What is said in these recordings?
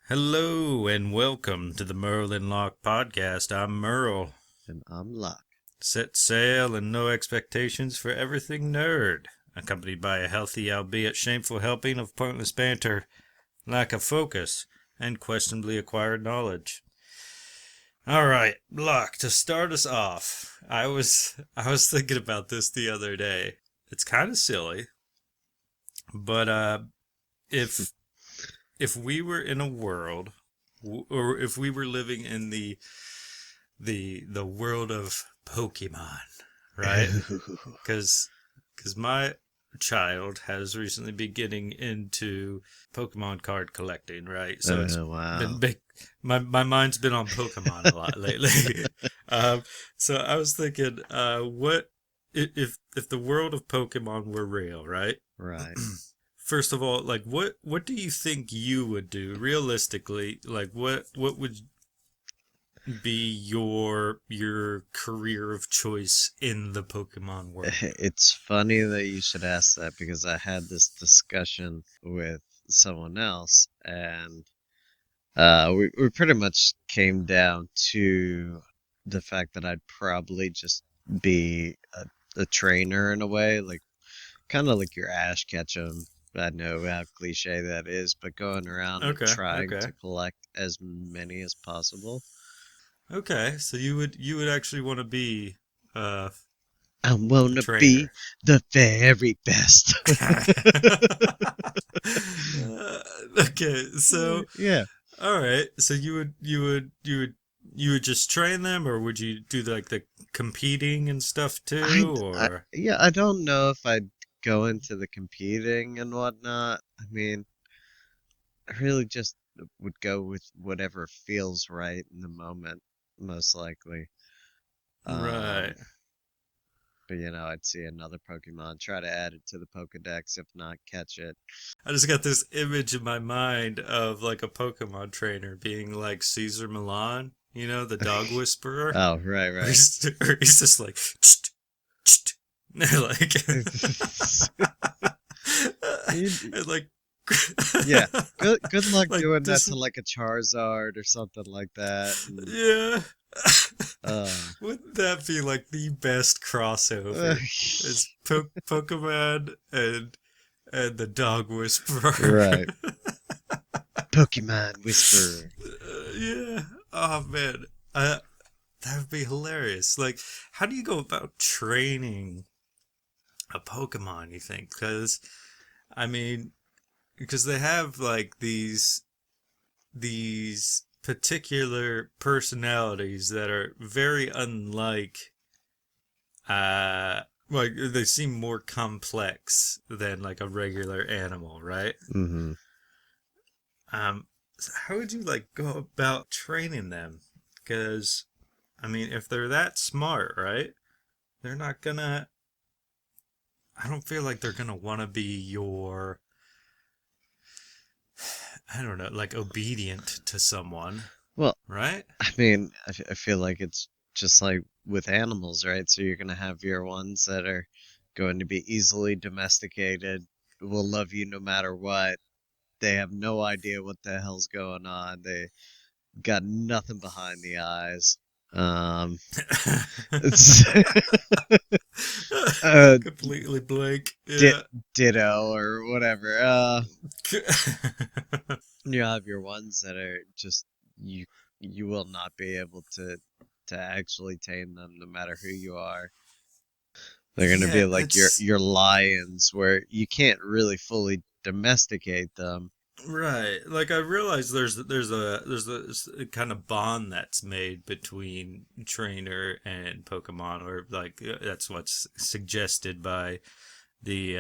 Hello and welcome to the Merle and Locke podcast. I'm Merle. And I'm Locke. Set sail and no expectations for everything nerd, accompanied by a healthy, albeit shameful helping of pointless banter, lack of focus, and questionably acquired knowledge. All right, Locke, to start us off, I was thinking about this the other day. It's kind of silly, but if if we were in a world, or if we were living in the world of Pokemon, right? Because my child has recently been getting into Pokemon card collecting, right? So it's been Wow. big. My mind's been on Pokemon a lot lately. um, so I was thinking, what if the world of Pokemon were real, right? Right. First of all, like what do you think you would do realistically? Like what would be your career of choice in the Pokemon world? It's funny that you should ask that because I had this discussion with someone else and we pretty much came down to the fact that I'd probably just be a trainer in a way, like kind of like your Ash Ketchum. I know how cliche that is, but going around and Okay, trying okay, to collect as many as possible. okay. So you would actually want to be uh, I a wanna be trainer. the very best. Uh, okay, so Yeah, all right. So you would just train them, or would you do like the competing and stuff too, or I don't know if I'd go into the competing and whatnot. I mean, I really just would go with whatever feels right in the moment, most likely. Um, right? but I'd see another Pokemon, try to add it to the Pokedex, if not catch it. I just got this image in my mind of like a Pokemon trainer being like Caesar Milan, the dog whisperer, Oh, right, or right. he's just like, like, and like, Yeah, good luck like doing that just to like a Charizard or something like that. And yeah. uh, Wouldn't that be like the best crossover? It's Pokemon and the dog whisperer. right, Pokemon Whisperer. Yeah. Oh man. Uh, that would be hilarious. Like, how do you go about training a Pokemon, you think? I mean, because they have like these particular personalities that are very unlike like they seem more complex than like a regular animal, right? Hmm. So how would you like go about training them? Because I mean, if they're that smart, right? They're not gonna. I don't feel like they're gonna want to be your. I don't know, like obedient to someone, Well, right? I mean, I feel like it's just like with animals, right? So you're gonna have your ones that are going to be easily domesticated, will love you no matter what. They have no idea what the hell's going on. They got nothing behind the eyes. Um, it's, uh, Completely blank. di Yeah. ditto or whatever. You have your ones that are just you you will not be able to actually tame them no matter who you are. They're gonna Yeah, be like that's your lions where you can't really fully domesticate them. right. Like I realize there's a kind of bond that's made between trainer and Pokemon, or like that's what's suggested by the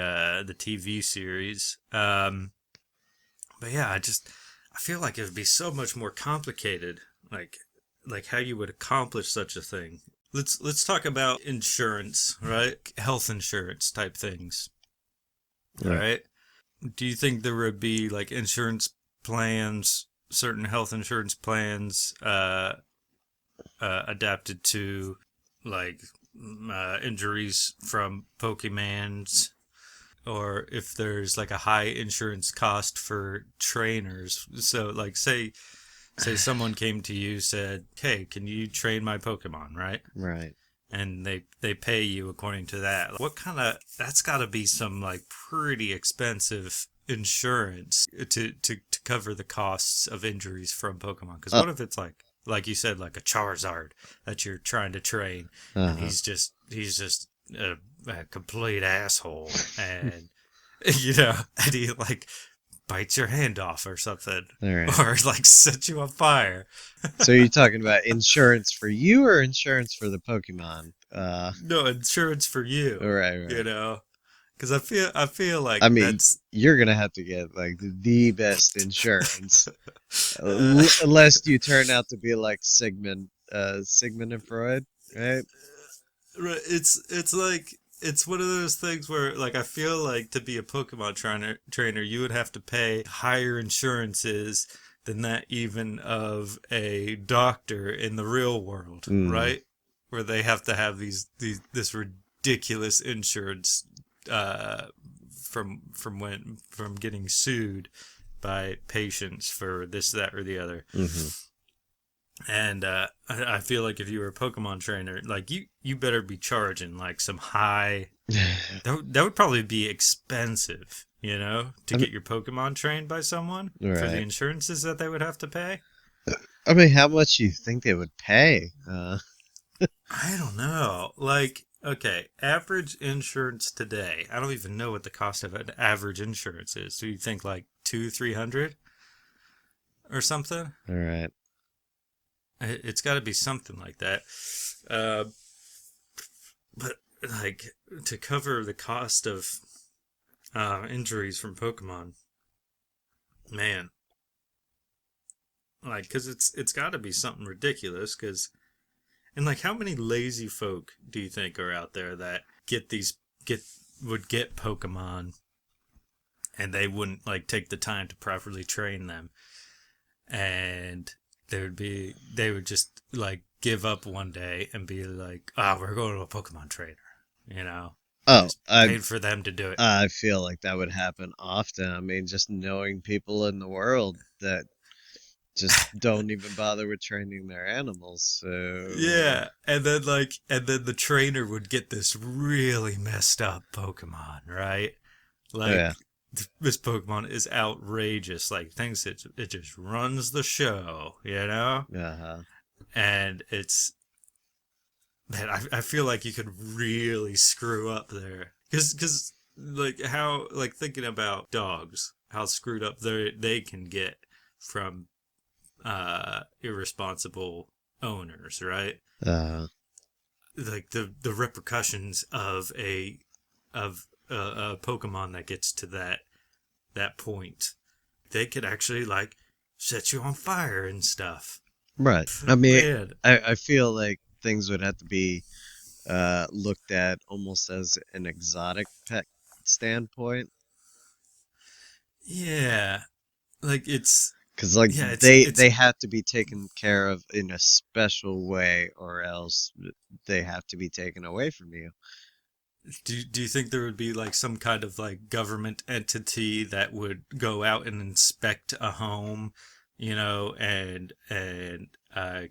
TV series. But yeah, I feel like it would be so much more complicated, like how you would accomplish such a thing. Let's talk about insurance, right? Health insurance type things. All Right. right. Do you think there would be like certain health insurance plans, adapted to like injuries from Pokemans, or if there's like a high insurance cost for trainers. So like say someone came to you, said, "Hey, can you train my Pokemon?" Right? Right. And they pay you according to that. What kind of, that's got to be some like pretty expensive insurance to cover the costs of injuries from Pokemon. Because Uh, what if it's like you said, like a Charizard that you're trying to train, and uh-huh. he's just a complete asshole, and and he like bites your hand off or something, All right. or like sets you on fire. So you're talking about insurance for you or insurance for the Pokemon? No insurance for you, Right, you right. know, because I feel like I mean, that's you're gonna have to get like the best insurance, unless you turn out to be like Sigmund and Freud, right? it's like it's one of those things where like I feel like to be a Pokemon trainer you would have to pay higher insurances than that even of a doctor in the real world, Mm, right? Where they have to have these this ridiculous insurance uh from getting sued by patients for this, that, or the other. hmm And I feel like if you were a Pokemon trainer, like you better be charging like some high. That would probably be expensive, to I mean, get your Pokemon trained by someone for the right. insurances that they would have to pay. I mean, how much do you think they would pay? I don't know. Like, okay, average insurance today. I don't even know what the cost of an average insurance is. Do you think like 300 or something? All right. It's got to be something like that. Uh, but like to cover the cost of injuries from Pokemon, man, like because it's got to be something ridiculous. Because and like how many lazy folk do you think are out there that get would get Pokemon and they wouldn't like take the time to properly train them, and they would just like give up one day and be like, we're going to a Pokemon trainer, and Oh, just paid for them to do it. I feel like that would happen often. I mean, just knowing people in the world that just don't even bother with training their animals. So, Yeah, and then the trainer would get this really messed up Pokemon, right? yeah. Like this Pokemon is outrageous, like thinks it just runs the show. Uh-huh. And it's man, I feel like you could really screw up there, because like how like thinking about dogs, how screwed up they can get from irresponsible owners, right? Uh, Like the repercussions of a Pokemon that gets to that point, they could actually like set you on fire and stuff. right. I mean, Man, I feel like things would have to be looked at almost as an exotic pet standpoint. yeah, like it's Because like yeah, they have to be taken care of in a special way, or else they have to be taken away from you. do you think there would be like some kind of like government entity that would go out and inspect a home, and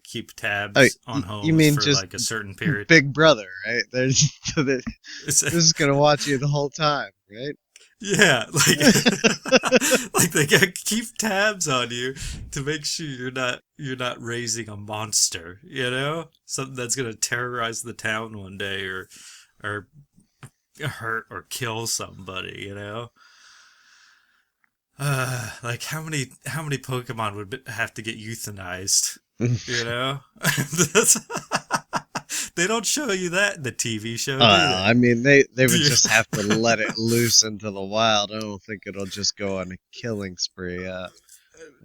keep Oh, tabs on you homes mean for just like a certain period? Big Brother, right? They're It's, just gonna watch you the whole time, right? yeah, like like they gotta keep tabs on you to make sure you're not raising a monster, something that's gonna terrorize the town one day, or hurt or kill somebody. Like how many Pokemon would have to get euthanized? That's, they don't show you that in the TV show, do I they? mean, they Do would you? just have to let it loose into the wild. I don't think it'll just go on a killing spree. I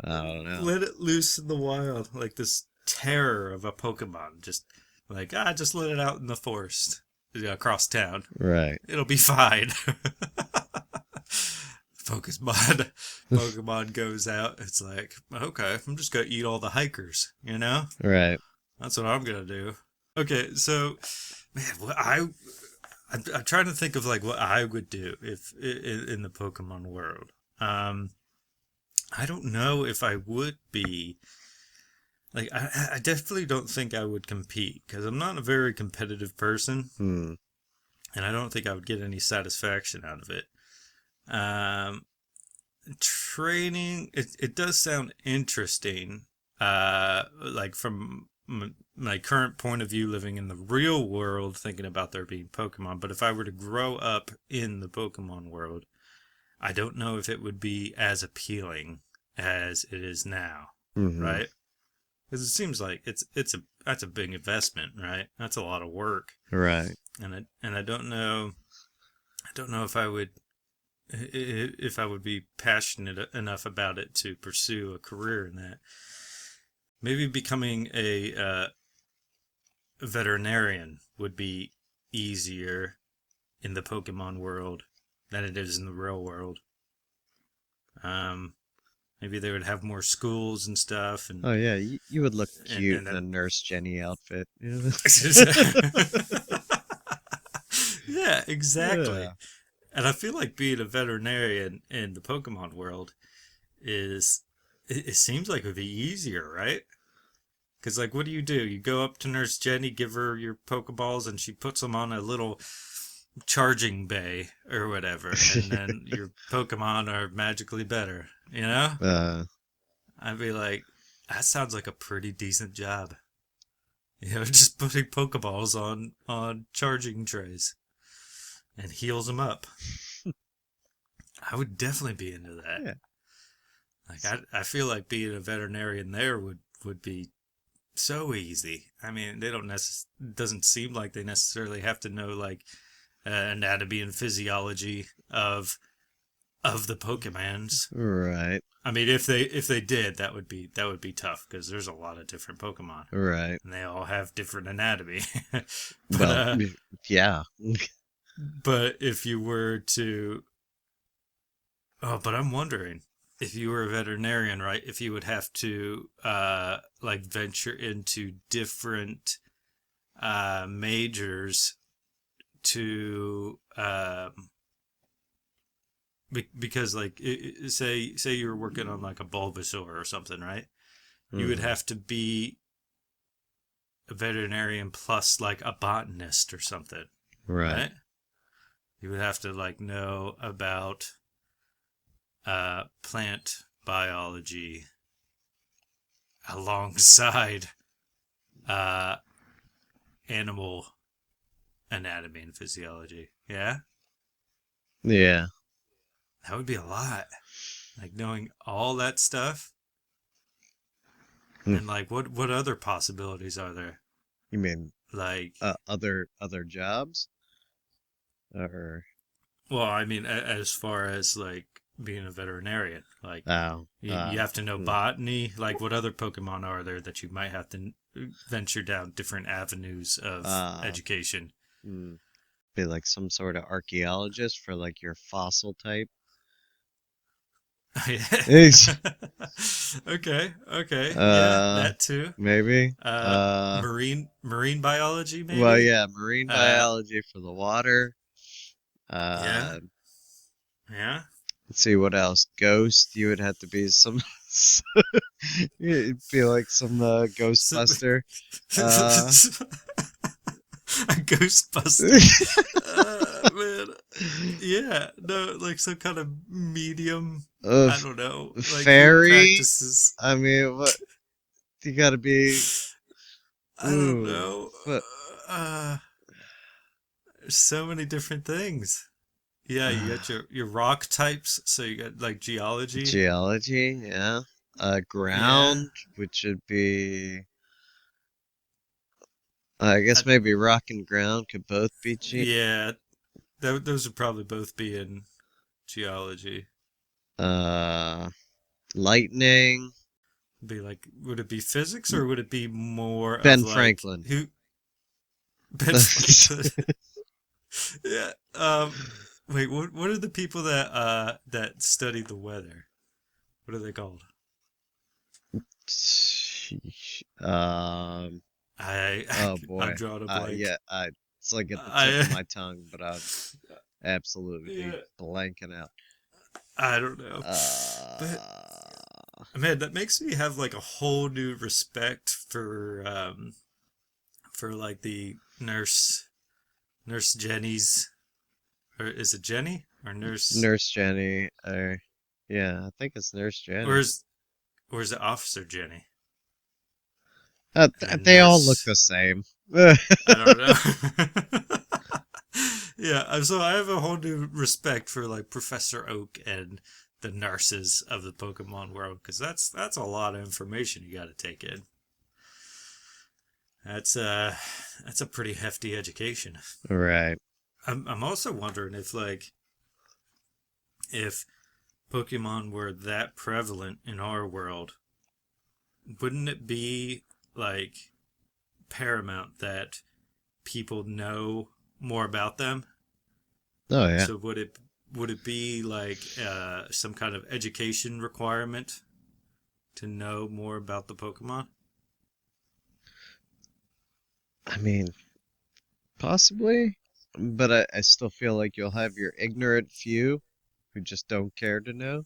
don't know. Let it loose in the wild, like this terror of a Pokemon. Just like just let it out in the forest, across town. Right, It'll be fine. Pokemon, Pokemon goes out. It's like, okay, I'm just gonna eat all the hikers. right. That's what I'm gonna do. Okay, so man, I'm trying to think of like what I would do if in the Pokemon world. Um, I don't know if I would be like I definitely don't think I would compete because I'm not a very competitive person, Hmm. and I don't think I would get any satisfaction out of it. Um, Training it does sound interesting. Like from my current point of view, living in the real world, thinking about there being Pokemon. But if I were to grow up in the Pokemon world, I don't know if it would be as appealing as it is now, Hmm. right? Because it seems like that's a big investment, right? That's a lot of work, Right. and I don't know if I would be passionate enough about it to pursue a career in that. Maybe becoming a veterinarian would be easier in the Pokemon world than it is in the real world. Um, Maybe they would have more schools and stuff, Oh yeah, you would look cute and in a that. Nurse Jenny outfit. You Yeah, exactly. Yeah. And I feel like being a veterinarian in the Pokemon world is it seems like it would be easier, right? Because, like, what do? You go up to Nurse Jenny, give her your Pokeballs, and she puts them on a little charging bay or whatever, and then your Pokemon are magically better, you know? uh, I'd be like, that sounds like a pretty decent job. You know, just putting Pokeballs on charging trays and heals them up. I would definitely be into that. yeah. Like, I feel like being a veterinarian there would be so easy. I mean, they don't doesn't seem like they necessarily have to know like anatomy and physiology of the Pokemons. Right. I mean, if they did, that would be tough because there's a lot of different Pokemon Right. and they all have different anatomy. but Well, uh, yeah. but if you were to, but I'm wondering if you were a veterinarian, right? If you would have to like venture into different majors to because like say you were working on like a Bulbasaur or something, right? You would Hmm. have to be a veterinarian plus like a botanist or something, Right. right? You would have to like know about plant biology alongside uh animal anatomy and physiology. Yeah, Yeah. that would be a lot. Like knowing all that stuff. Hmm. And like what other possibilities are there? You mean Like other jobs or well, I mean as far as like being a veterinarian, like oh you have to know hmm. botany, like what other Pokemon are there that you might have to venture down different avenues of uh education. hmm. Be like some sort of archaeologist for like your fossil type. Okay, okay. Yeah, uh that too. Maybe. Marine biology Well, maybe? yeah, marine Uh biology for the water. yeah. Uh, Yeah. let's see what else. Ghost, you would have to be some. You'd be like some So, Ghostbuster. Uh, a Ghostbuster. Man. Yeah, no, like some kind of medium. I of don't know, like healing fairy. practices. I mean, what you gotta be? I don't Ooh, know. but Uh, there's so many different things. Yeah, you got your rock types. So you got like geology. geology. Yeah. Yeah, Ground, which would be. I guess I, maybe rock and ground could both be yeah. Those would probably both be in geology. uh, lightning. Be like, would it be physics or would it be more of Ben like Franklin. who Ben Franklin? Yeah. Wait. What are the people that study the weather? What are they called? Sheesh. Um. I, Oh I'm boy. drawing a blank. Yeah. It's like at the tip of I my tongue, but I'm absolutely yeah, blanking out. I don't know. But Uh, man, that makes me have like a whole new respect for like the Nurse Jenny's, or is it Jenny or Nurse, Nurse Jenny, or yeah, I think it's Nurse or Jenny. is or is it Officer Jenny and then They all look Nurse? the same. I don't know. Yeah, so I have a whole new respect for like Professor Oak and the nurses of the Pokemon world because that's a lot of information you got to take in. That's uh that's a pretty hefty education. Right. I'm also wondering if Pokemon were that prevalent in our world, wouldn't it be like paramount that people know more about them? Oh yeah. So would it be like some kind of education requirement to know more about the Pokemon? I mean, possibly, but I still feel like you'll have your ignorant few who just don't care to know.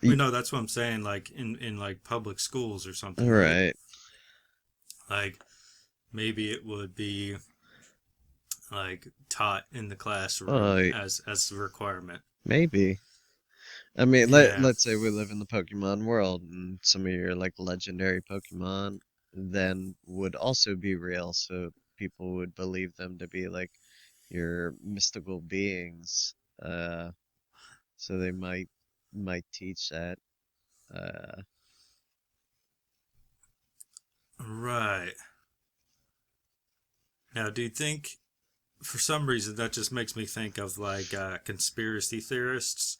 We Y- know that's what I'm saying. Like in like public schools or something, right? Right. Like maybe it would be like taught in the classroom Uh, as a requirement. maybe. I mean, Yeah, let's say we live in the Pokemon world, and some of your like legendary Pokemon then would also be real, so people would believe them to be like your mystical beings. So they might teach that. Uh, right. Now, do you think for some reason that just makes me think of like conspiracy theorists?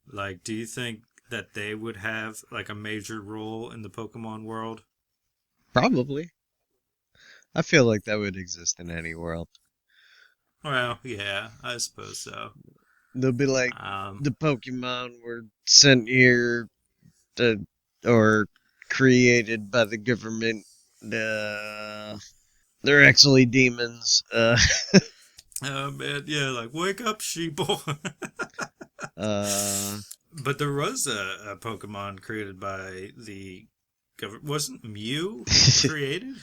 Like, do you think that they would have like a major role in the Pokemon world? Probably. I feel like that would exist in any world. Well, yeah, I suppose so. They'll be like, Um, the Pokemon were sent here to, or created by the government. Uh, they're actually demons. oh man, yeah, like wake up, sheeple. Uh, But there was a Pokemon created by the government. Wasn't Mew created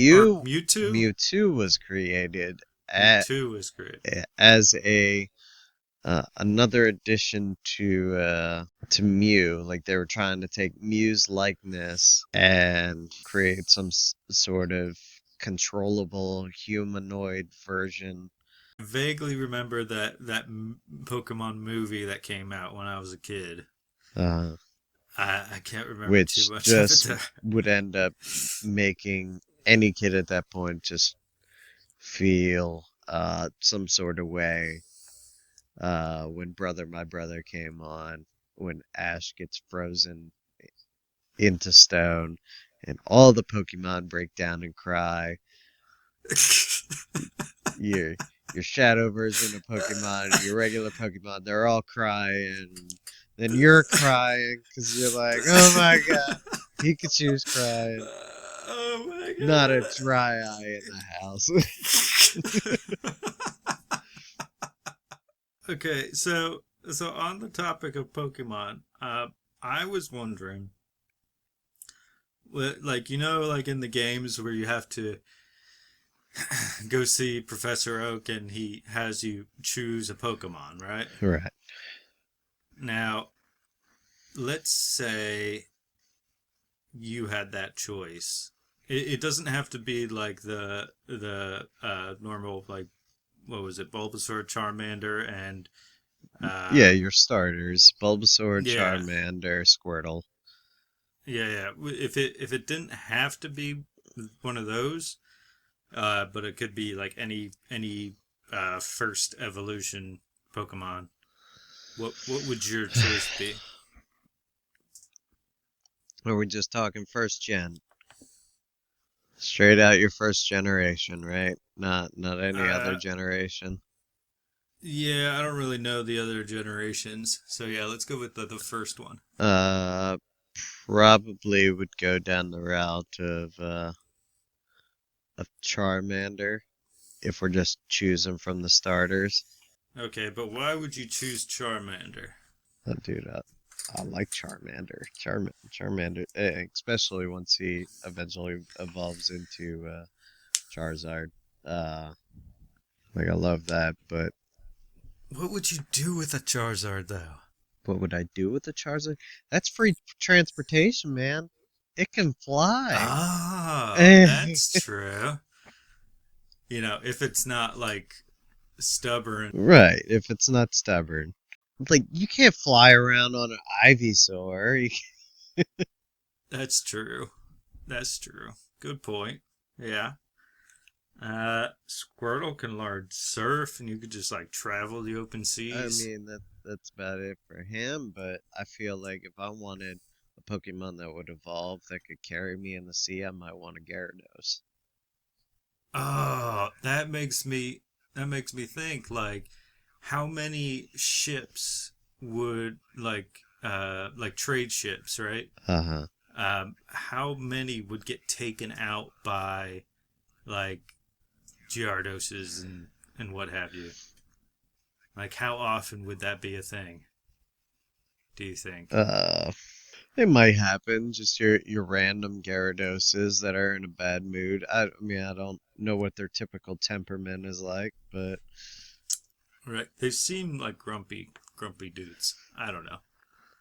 or Mew Mewtwo? Mewtwo was created at, Mewtwo was created. as a another addition to Mew. Like they were trying to take Mew's likeness and create some sort of controllable humanoid version. Vaguely remember that Pokemon movie that came out when I was a kid. Uh, I can't remember too which much of it. just would end up making any kid at that point just feel some sort of way when Brother My Brother came on, when Ash gets frozen into stone, and all the Pokemon break down and cry. Your your Shadow version of Pokemon, your regular Pokemon, they're all crying. Then you're crying because you're like, oh my god, Pikachu's crying. Oh my Not a dry eye in the house. god. Okay, so on the topic of Pokemon, I was wondering, like like in the games where you have to go see Professor Oak and he has you choose a Pokemon, right? Right. Now, let's say you had that choice. It doesn't have to be like the normal like what was it, Bulbasaur, Charmander, and Yeah, um your starters: Bulbasaur, yeah, Charmander, Squirtle. yeah. If it didn't have to be one of those, but it could be like any first evolution Pokemon. What would your choice be? Are we just talking first gen? Straight out your first generation, right? Not any other Uh, generation. yeah, I don't really know the other generations, so yeah, let's go with the first one. Uh, Probably would go down the route of Charmander. if we're just choosing from the starters. Okay, but why would you choose Charmander? Oh, dude, I like Charmander. Charmander, especially once he eventually evolves into Charizard. Uh, like I love that, but What would you do with a Charizard, though? what would I do with the Charizard? That's free transportation, man. It can fly. Oh, that's true. If it's not like stubborn. Right, if it's not stubborn. Like, you can't fly around on an Ivysaur. That's true. That's true. Good point. Yeah. Squirtle can learn surf, and you could just like travel the open I seas. mean, that's about it for him, but I feel like if I wanted a Pokemon that would evolve that could carry me in the sea, I might want a Gyarados. Oh, that makes me think like how many ships would like trade ships, right? Uh-huh. How many would get taken out by like Gyardoses and what have you? Like how often would that be a thing? Do you think? Uh, it might happen, just your random Gyaradoses that are in a bad mood. I mean, I don't know what their typical temperament is like, but Right. They seem like grumpy dudes. I don't know.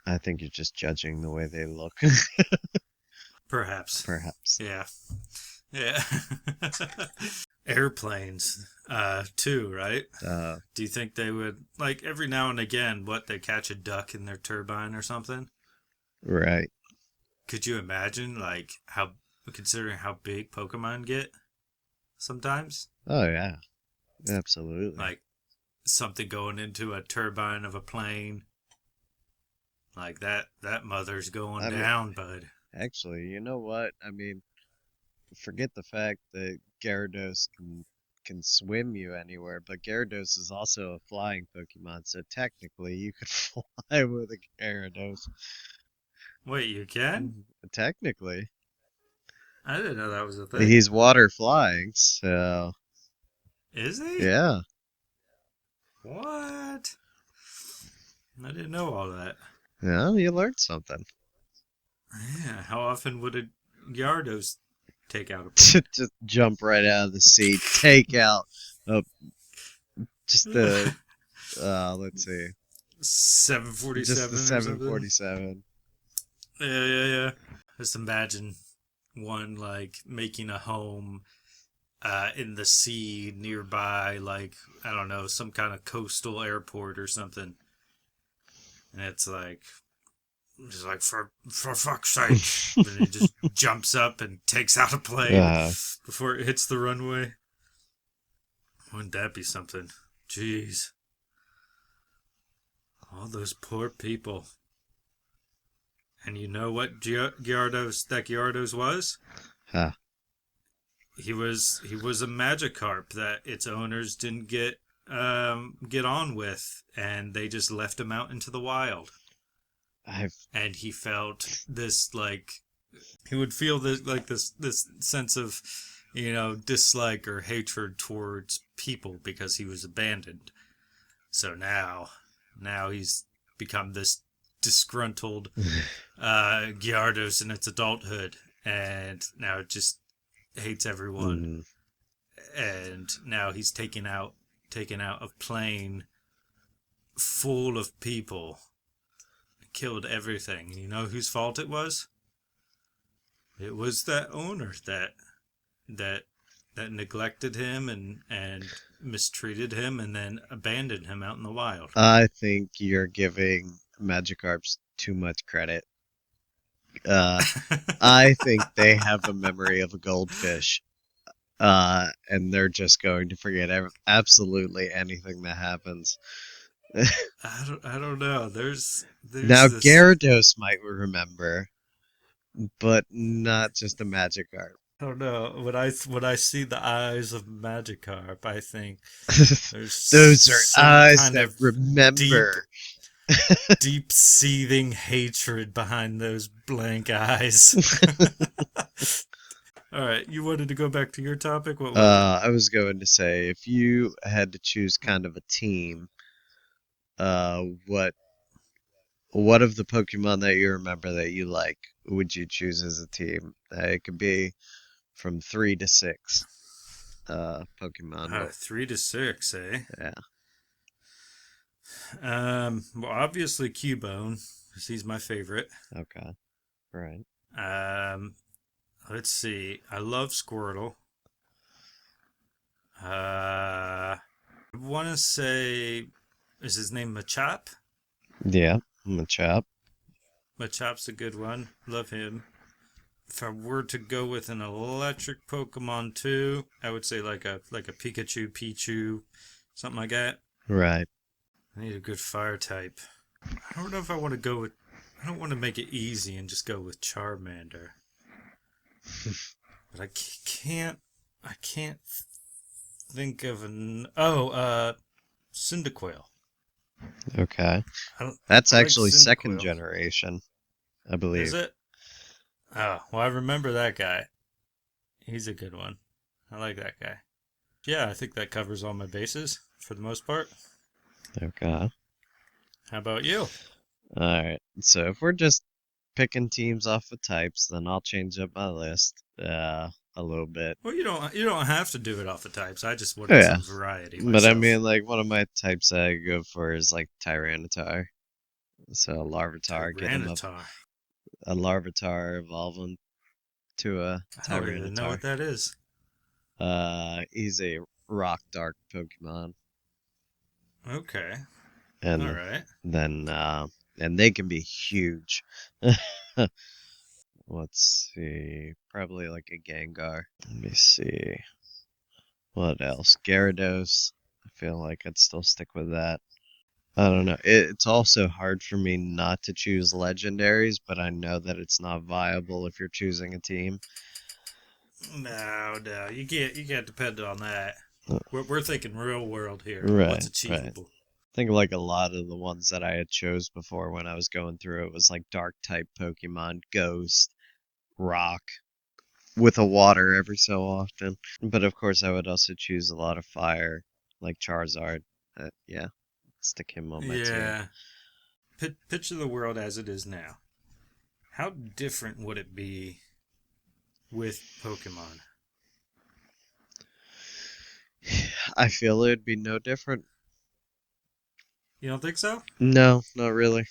I think you're just judging the way they look, Perhaps. perhaps. Yeah. Yeah. Airplanes, too, right? Uh, Do you think they would like every now and again they catch a duck in their turbine or something? right. Could you imagine like how considering how big Pokemon get sometimes? Oh yeah, absolutely. Like something going into a turbine of a plane. Like that mother's going I mean, down, bud. actually, you know what? I mean, forget the fact that Gyarados can swim you anywhere, but Gyarados is also a flying Pokemon, so technically you could fly with a Gyarados. Wait, you can? Technically, I didn't know that was a thing. he's water flying, so Is he? yeah. What? I didn't know all that. Yeah, you learned something. Yeah, how often would a Gyarados take out a Just jump right out of the sea, take out uh, just plane? the let's see, just the 747 or something? 747. Yeah. Just imagine one like making a home in the sea nearby, like, I don't know, some kind of coastal airport or something. And it's like, just like, for fuck's sake. Then he just jumps up and takes out a plane Uh, before it hits the runway. Wouldn't that be something? Jeez. All those poor people. And you know what Gyarados was? huh. He was a Magikarp that its owners didn't get on with, and they just left him out into the wild. I've And he felt this like he would feel this sense of dislike or hatred towards people because he was abandoned. So now he's become this disgruntled Gyarados in its adulthood, and now it just hates everyone. mm, And now he's taken out a plane full of people, killed everything. You know whose fault it was? It was that owner that neglected him and mistreated him and then abandoned him out in the wild. I think you're giving Magikarps too much credit. I think they have a memory of a goldfish, and they're just going to forget absolutely anything that happens. I don't know. Now There's this. Gyarados might remember, but not just a Magikarp. I don't know. When I see the eyes of Magikarp, I think there's Those are some eyes kind that of deep, remember. deep seething hatred behind those blank eyes. All right, You wanted to go back to your topic? What was it? I was going to say, if you had to choose kind of a team, uh, what what of the Pokemon that you remember that you like would you choose as a team? It could be from 3 to 6 Pokemon. What? 3 to 6, eh? Yeah. Well, obviously Cubone, because he's my favorite. Okay. Right. Um, let's see. I love Squirtle. I want to say, is his name Machop? Yeah. Machop. Machop's a good one. Love him. If I were to go with an electric Pokemon too, I would say like a Pikachu, Pichu, something like that. Right. I need a good fire type. I don't know if I want to go with. I don't want to make it easy and just go with Charmander. But I can't. I can't think of an. Oh, Cyndaquil. Okay. I don't. That's I like actually second Cyndaquil. generation, I Is believe. it? Oh, well, I remember that guy. He's a good one. I like that guy. Yeah, I think that covers all my bases for the most part. Okay. How about you? All right. So if we're just picking teams off of types, then I'll change up my list a little bit. Well, you don't have to do it off the types. I just Oh, wanted yeah. some variety But I myself. mean, like, one of my types that I go for is like Tyranitar. So Larvitar, get him up. Tyranitar. A Larvitar evolving to a I don't even know Tyranitar. what that is. He's a rock dark Pokemon. Okay. All And right. then, and they can be huge. Let's see. Probably like a Gengar. Let me see. What else? Gyarados. I feel like I'd still stick with that. I don't know. It's also hard for me not to choose legendaries, but I know that it's not viable if you're choosing a team. No, you can't depend on that. Uh, We're thinking real world here. What's Right, right. achievable? I think like a lot of the ones that I had chose before when I was going through it was like dark type Pokemon, Ghost, Rock, with a water every so often. But of course, I would also choose a lot of fire, like Charizard. Yeah, stick him on my team. Yeah. Picture the world as it is now. How different would it be with Pokemon? I feel it'd be no different. You don't think so? No, not really.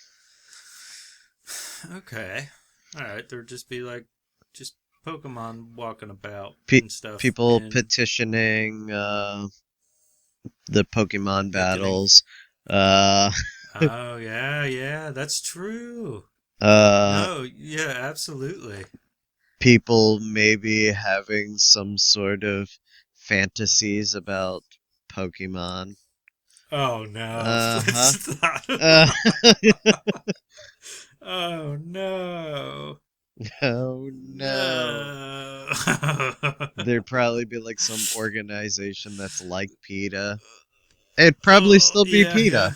Okay. All right. There'd just be like just Pokemon walking about Pe- and stuff People in petitioning the Pokemon picketing. battles. Uh, Oh yeah, that's true. uh, No, yeah, absolutely. People maybe having some sort of fantasies about Pokemon. Oh no, Uh-huh. let's not. Uh, Oh no, oh no. no. There'd probably be like some organization that's like PETA. It'd probably Oh still be yeah. PETA.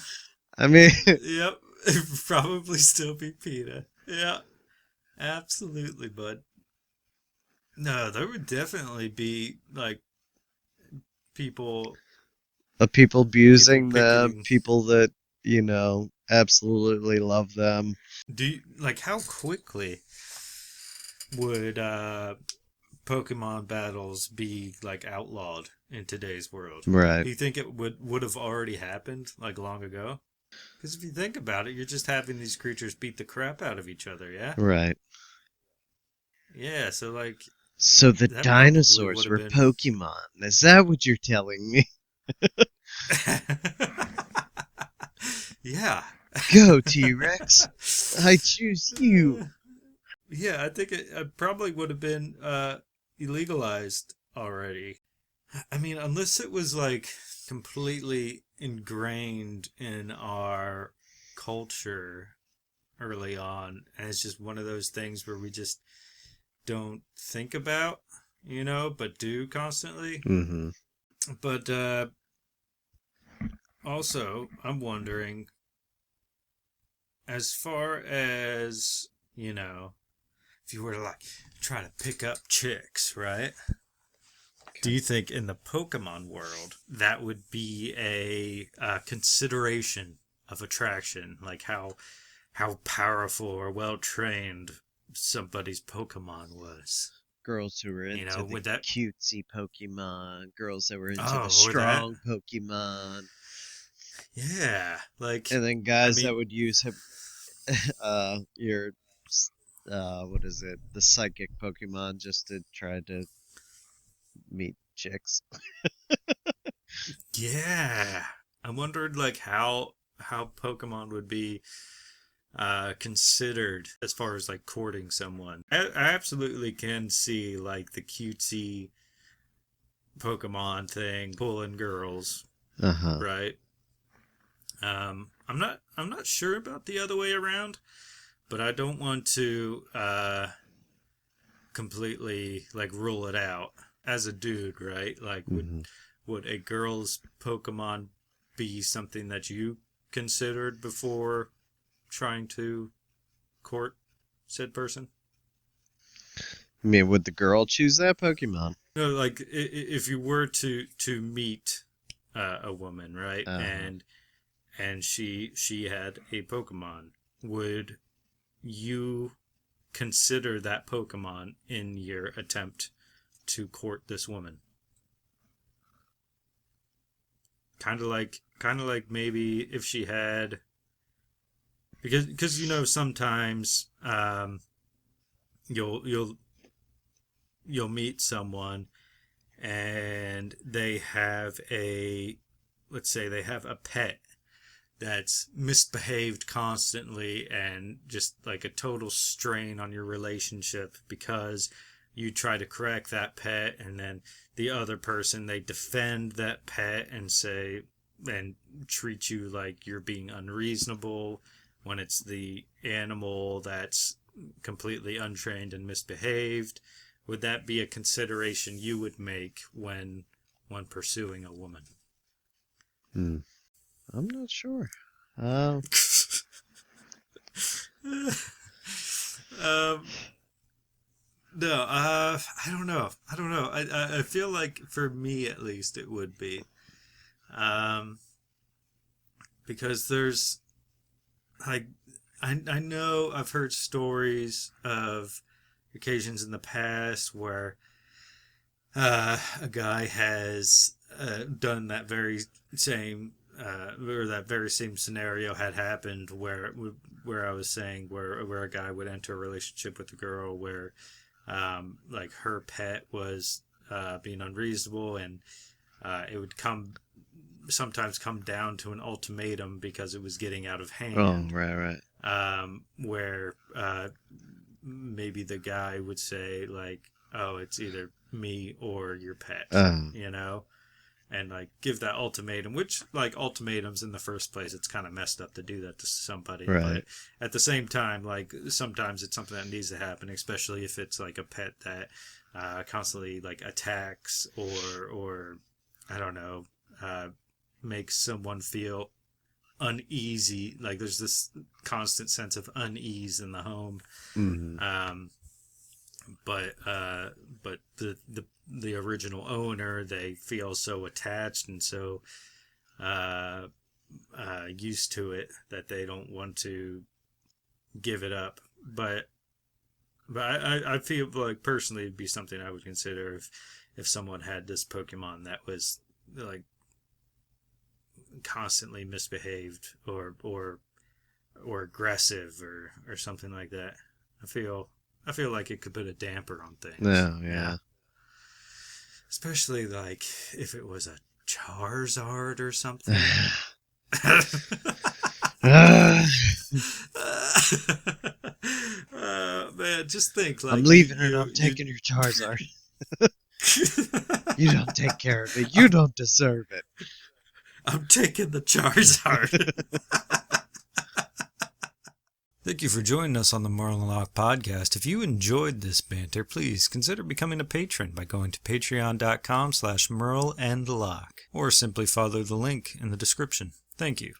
I mean, Yep. It'd probably still be PETA. Yeah, absolutely, bud. No, there would definitely be like people people people abusing them, picketing. people that, absolutely love them. Do you, like how quickly would Pokemon battles be like outlawed in today's world? Right, Do you think it would have already happened like long ago? Because if you think about it, you're just having these creatures beat the crap out of each other, yeah? right. Yeah, so like So the that probably would dinosaurs have were been. Pokemon. Is that what you're telling me? Yeah. Go, T-Rex. I choose you. Yeah, I think it probably would have been illegalized already. I mean, unless it was like completely ingrained in our culture early on, and it's just one of those things where we just don't think about, but do constantly. Mm-hmm. But also, I'm wondering, as far as, you know, if you were to like try to pick up chicks, right? Okay. Do you think in the Pokemon world that would be a consideration of attraction, like how powerful or well trained somebody's Pokemon was? Girls who were You into know, the would that cutesy Pokemon, girls that were into the or that strong Pokemon, yeah, like and then I guys that mean would use your what is it, the psychic Pokemon just to try to meet chicks. yeah. I wondered like how Pokemon would be considered as far as like courting someone. I absolutely can see like the cutesy Pokemon thing pulling girls, Uh-huh. right? I'm not sure about the other way around, but I don't want to completely like rule it out as a dude, right? Like Hmm. would a girl's Pokemon be something that you considered before trying to court said person? I mean, would the girl choose that Pokemon? No, like if you were to meet a woman, right, Uh-huh. and she had a Pokemon, would you consider that Pokemon in your attempt to court this woman? Kind of like maybe if she had because you know sometimes you'll you'll meet someone and they have a let's say they have a pet that's misbehaved constantly and just like a total strain on your relationship because you try to correct that pet and then the other person they defend that pet and say and treat you like you're being unreasonable when it's the animal that's completely untrained and misbehaved. Would that be a consideration you would make when pursuing a woman? Hmm. I'm not sure. Um, um, no, I don't know. I don't know. I feel like for me at least it would be, um, because there's like I know I've heard stories of occasions in the past where a guy has done that very same or that very same scenario had happened where I was saying where a guy would enter a relationship with a girl where like her pet was being unreasonable and it would sometimes come down to an ultimatum because it was getting out of oh, hand right, right. where maybe the guy would say like, "Oh, it's either me or your pet," Oh, you know, and like give that ultimatum. Which like ultimatums in the first place, it's kind of messed up to do that to somebody. But right. at the same time, like sometimes it's something that needs to happen, especially if it's like a pet that constantly like attacks or I don't know makes someone feel uneasy. Like there's this constant sense of unease in the home. Hmm. Um, but the original owner they feel so attached and so uh, used to it that they don't want to give it up. But I feel like personally it'd be something I would consider if someone had this Pokemon that was like constantly misbehaved or aggressive or something like that. I feel like it could put a damper on things. No, Yeah. yeah. Especially like if it was a Charizard or something. Man, just think I'm like leaving and I'm you taking your Charizard. You don't take care of it. You don't deserve it. I'm taking the Charizard. Thank you for joining us on the Merle and Locke podcast. If you enjoyed this banter, please consider becoming a patron by going to patreon.com/Merle and Locke or simply follow the link in the description. Thank you.